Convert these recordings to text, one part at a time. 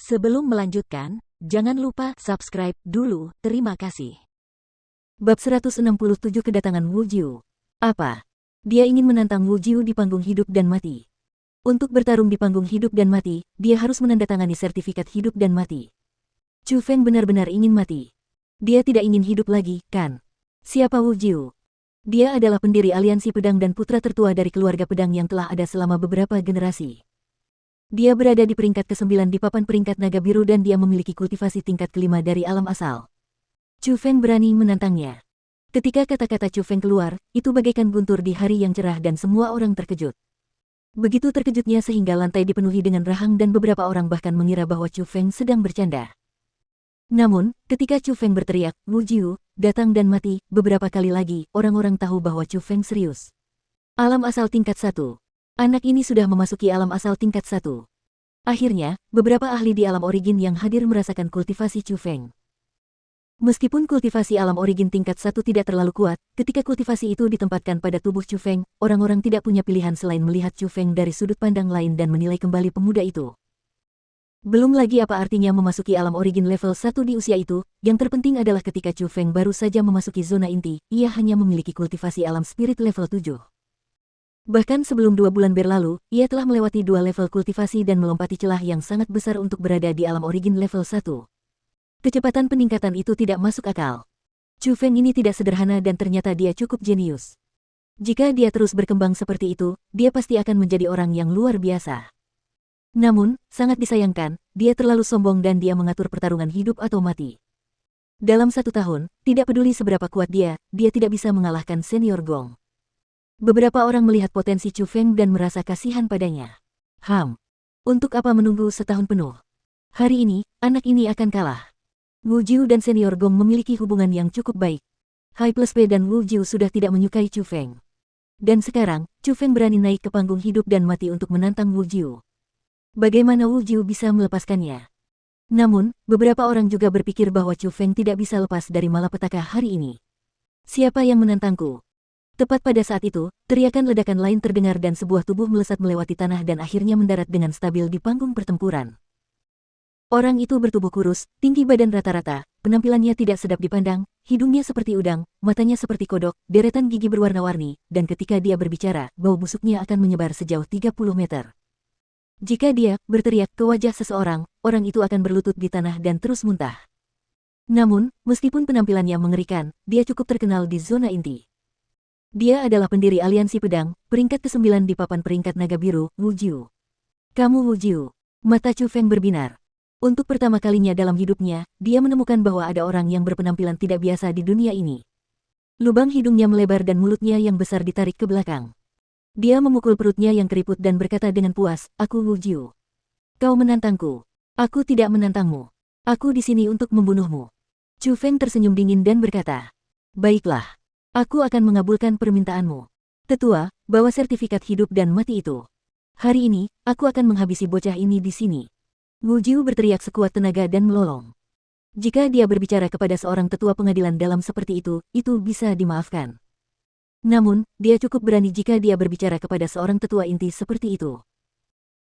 Sebelum melanjutkan, jangan lupa subscribe dulu, terima kasih. Bab 167 Kedatangan Wu Jiu. Apa? Dia ingin menantang Wu Jiu di panggung hidup dan mati. Untuk bertarung di panggung hidup dan mati, dia harus menandatangani sertifikat hidup dan mati. Chu Feng benar-benar ingin mati. Dia tidak ingin hidup lagi, kan? Siapa Wu Jiu? Dia adalah pendiri aliansi pedang dan putra tertua dari keluarga pedang yang telah ada selama beberapa generasi. Dia berada di peringkat ke-9 di papan peringkat naga biru dan dia memiliki kultivasi tingkat ke-5 dari alam asal. Chu Feng berani menantangnya. Ketika kata-kata Chu Feng keluar, itu bagaikan guntur di hari yang cerah dan semua orang terkejut. Begitu terkejutnya sehingga lantai dipenuhi dengan rahang dan beberapa orang bahkan mengira bahwa Chu Feng sedang bercanda. Namun, ketika Chu Feng berteriak, Wu Jiu, datang dan mati, beberapa kali lagi, orang-orang tahu bahwa Chu Feng serius. Alam asal tingkat 1. Anak ini sudah memasuki alam asal tingkat 1. Akhirnya, beberapa ahli di alam origin yang hadir merasakan kultivasi Chu Feng. Meskipun kultivasi alam origin tingkat 1 tidak terlalu kuat, ketika kultivasi itu ditempatkan pada tubuh Chu Feng, orang-orang tidak punya pilihan selain melihat Chu Feng dari sudut pandang lain dan menilai kembali pemuda itu. Belum lagi apa artinya memasuki alam origin level 1 di usia itu, yang terpenting adalah ketika Chu Feng baru saja memasuki zona inti, ia hanya memiliki kultivasi alam spirit level 7. Bahkan sebelum 2 bulan berlalu, ia telah melewati 2 level kultivasi dan melompati celah yang sangat besar untuk berada di alam origin level 1. Kecepatan peningkatan itu tidak masuk akal. Chu Feng ini tidak sederhana dan ternyata dia cukup jenius. Jika dia terus berkembang seperti itu, dia pasti akan menjadi orang yang luar biasa. Namun, sangat disayangkan, dia terlalu sombong dan dia mengatur pertarungan hidup atau mati. Dalam 1 tahun, tidak peduli seberapa kuat dia tidak bisa mengalahkan senior Gong. Beberapa orang melihat potensi Chu Feng dan merasa kasihan padanya. Untuk apa menunggu setahun penuh? Hari ini, anak ini akan kalah. Wu Jiu dan senior Gong memiliki hubungan yang cukup baik. Hai Plus P dan Wu Jiu sudah tidak menyukai Chu Feng. Dan sekarang, Chu Feng berani naik ke panggung hidup dan mati untuk menantang Wu Jiu. Bagaimana Wu Jiu bisa melepaskannya? Namun, beberapa orang juga berpikir bahwa Chu Feng tidak bisa lepas dari malapetaka hari ini. Siapa yang menantangku? Tepat pada saat itu, teriakan ledakan lain terdengar dan sebuah tubuh melesat melewati tanah dan akhirnya mendarat dengan stabil di panggung pertempuran. Orang itu bertubuh kurus, tinggi badan rata-rata, penampilannya tidak sedap dipandang, hidungnya seperti udang, matanya seperti kodok, deretan gigi berwarna-warni, dan ketika dia berbicara, bau busuknya akan menyebar sejauh 30 meter. Jika dia berteriak ke wajah seseorang, orang itu akan berlutut di tanah dan terus muntah. Namun, meskipun penampilannya mengerikan, dia cukup terkenal di zona inti. Dia adalah pendiri aliansi pedang, peringkat ke-9 di papan peringkat naga biru, Wu Jiu. Kamu Wu Jiu. Mata Chu Feng berbinar. Untuk pertama kalinya dalam hidupnya, dia menemukan bahwa ada orang yang berpenampilan tidak biasa di dunia ini. Lubang hidungnya melebar dan mulutnya yang besar ditarik ke belakang. Dia memukul perutnya yang keriput dan berkata dengan puas, aku Wu Jiu. Kau menantangku. Aku tidak menantangmu. Aku di sini untuk membunuhmu. Chu Feng tersenyum dingin dan berkata, baiklah. Aku akan mengabulkan permintaanmu. Tetua, bawa sertifikat hidup dan mati itu. Hari ini, aku akan menghabisi bocah ini di sini. Wu Jiu berteriak sekuat tenaga dan melolong. Jika dia berbicara kepada seorang tetua pengadilan dalam seperti itu bisa dimaafkan. Namun, dia cukup berani jika dia berbicara kepada seorang tetua inti seperti itu.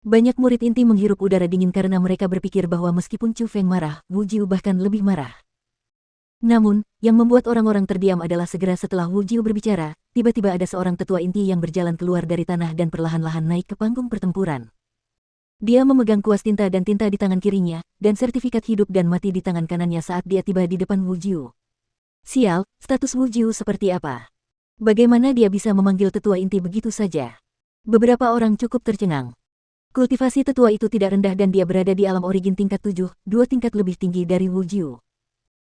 Banyak murid inti menghirup udara dingin karena mereka berpikir bahwa meskipun Chu Feng marah, Wu Jiu bahkan lebih marah. Namun, yang membuat orang-orang terdiam adalah segera setelah Wu Jiu berbicara, tiba-tiba ada seorang tetua inti yang berjalan keluar dari tanah dan perlahan-lahan naik ke panggung pertempuran. Dia memegang kuas tinta dan tinta di tangan kirinya, dan sertifikat hidup dan mati di tangan kanannya saat dia tiba di depan Wu Jiu. Sial, status Wu Jiu seperti apa? Bagaimana dia bisa memanggil tetua inti begitu saja? Beberapa orang cukup tercengang. Kultivasi tetua itu tidak rendah dan dia berada di alam origin tingkat 7, 2 tingkat lebih tinggi dari Wu Jiu.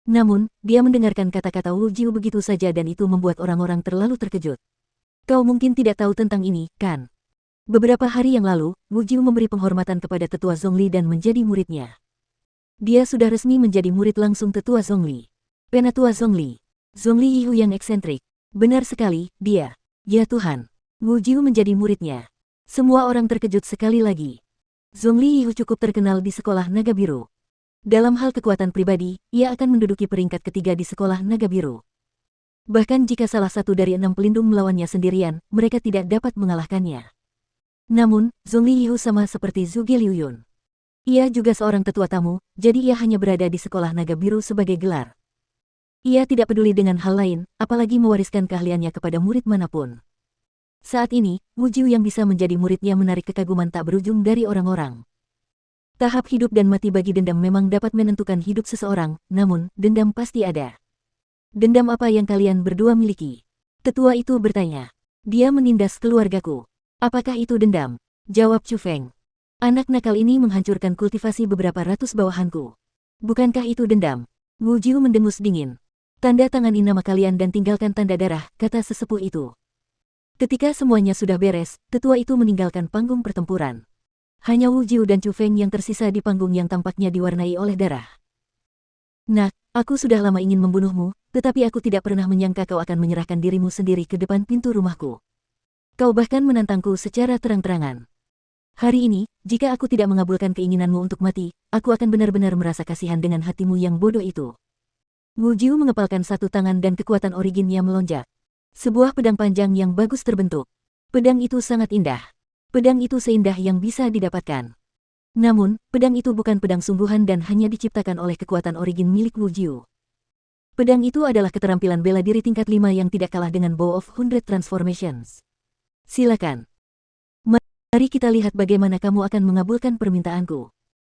Namun, dia mendengarkan kata-kata Wu Jiu begitu saja dan itu membuat orang-orang terlalu terkejut. Kau mungkin tidak tahu tentang ini, kan? Beberapa hari yang lalu, Wu Jiu memberi penghormatan kepada tetua Zhongli dan menjadi muridnya. Dia sudah resmi menjadi murid langsung tetua Zhongli. Penatua Zhongli. Zhongli Yihu yang eksentrik. Benar sekali, dia. Ya Tuhan. Wu Jiu menjadi muridnya. Semua orang terkejut sekali lagi. Zhongli Yihu cukup terkenal di sekolah naga biru. Dalam hal kekuatan pribadi, ia akan menduduki peringkat ketiga di sekolah naga biru. Bahkan jika salah satu dari 6 pelindung melawannya sendirian, mereka tidak dapat mengalahkannya. Namun, Zhongli Yihu sama seperti Zhuge Liuyun. Ia juga seorang tetua tamu, jadi ia hanya berada di sekolah naga biru sebagai gelar. Ia tidak peduli dengan hal lain, apalagi mewariskan keahliannya kepada murid manapun. Saat ini, Wu Jiu yang bisa menjadi muridnya menarik kekaguman tak berujung dari orang-orang. Tahap hidup dan mati bagi dendam memang dapat menentukan hidup seseorang, namun, dendam pasti ada. Dendam apa yang kalian berdua miliki? Tetua itu bertanya. Dia menindas keluargaku. Apakah itu dendam? Jawab Chu Feng. Anak nakal ini menghancurkan kultivasi beberapa ratus bawahanku. Bukankah itu dendam? Wu Jiu mendengus dingin. Tanda tangani nama kalian dan tinggalkan tanda darah, kata sesepuh itu. Ketika semuanya sudah beres, tetua itu meninggalkan panggung pertempuran. Hanya Wu Jiu dan Chu Feng yang tersisa di panggung yang tampaknya diwarnai oleh darah. Nak, aku sudah lama ingin membunuhmu, tetapi aku tidak pernah menyangka kau akan menyerahkan dirimu sendiri ke depan pintu rumahku. Kau bahkan menantangku secara terang-terangan. Hari ini, jika aku tidak mengabulkan keinginanmu untuk mati, aku akan benar-benar merasa kasihan dengan hatimu yang bodoh itu. Wu Jiu mengepalkan satu tangan dan kekuatan originnya melonjak. Sebuah pedang panjang yang bagus terbentuk. Pedang itu sangat indah. Pedang itu seindah yang bisa didapatkan. Namun, pedang itu bukan pedang sungguhan dan hanya diciptakan oleh kekuatan origin milik Wu Jiu. Pedang itu adalah keterampilan bela diri tingkat 5 yang tidak kalah dengan Bow of 100 Transformations. Silakan. Mari kita lihat bagaimana kamu akan mengabulkan permintaanku.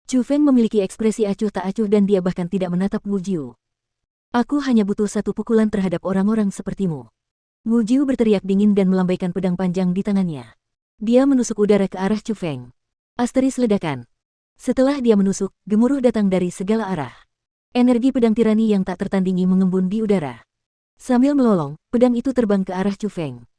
Chu Feng memiliki ekspresi acuh tak acuh dan dia bahkan tidak menatap Wu Jiu. Aku hanya butuh satu pukulan terhadap orang-orang sepertimu. Wu Jiu berteriak dingin dan melambaikan pedang panjang di tangannya. Dia menusuk udara ke arah Chu Feng. Asteris ledakan. Setelah dia menusuk, gemuruh datang dari segala arah. Energi pedang tirani yang tak tertandingi mengembun di udara. Sambil melolong, pedang itu terbang ke arah Chu Feng.